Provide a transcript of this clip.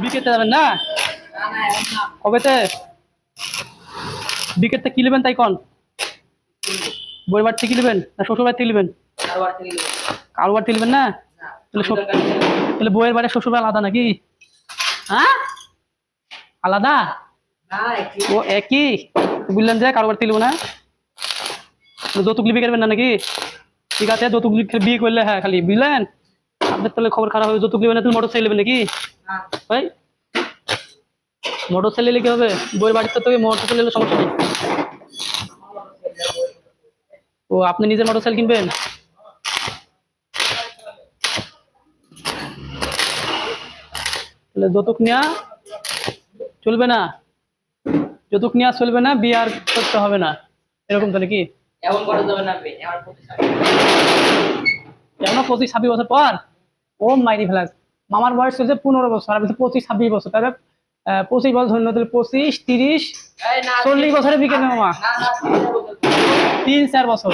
বিকেতে যাবেন না? কবেতে বিকেটটা কি নেবেন তাই কন? বইয়ের বাড়ি থেকে নেবেন না শ্বশুর বাড়ি থেকে নেবেন? কারো বাড়ি থেকে নেবেন না? তাহলে বইয়ের বাড়ি শ্বশুর বাড়ি আলাদা নাকি? হ্যাঁ আলাদা? ও একই। বুঝলেন যে কারো বাড়ি থেকে নেবো না, যৌতুক লিবি করবেন না নাকি? ঠিক আছে, যৌতুক বিয়ে করলে হ্যাঁ খালি বুঝলেন, আপনার তাহলে খবর খারাপ হবে। যৌতুক নেবেন না, তুমি মোটর সাইকেল নেবেন নাকি? ভাই মোটর সাইকেল কি হবে? বইয়ের বাড়িতে তো মোটর সাইকেল সমস্যা নেই। ও আপনি নিজের মোটর সাইকেল কিনবেন? তাহলে যৌতুক নেওয়া চলবে না, যৌতুক নেওয়া চলবে না, বিয়ে আর করতে হবে না, এরকম তাহলে কি? এমন করা যাবে না, এখনো 25-26 বছর পর? ও মাইরি ফেলাস, মামার বয়স চলছে 15 বছর, আর 25-26 বছর, তাহলে 25 বছর ধন্য, তাহলে 25-30-40 বছরে বিকে মামা। 3-4 বছর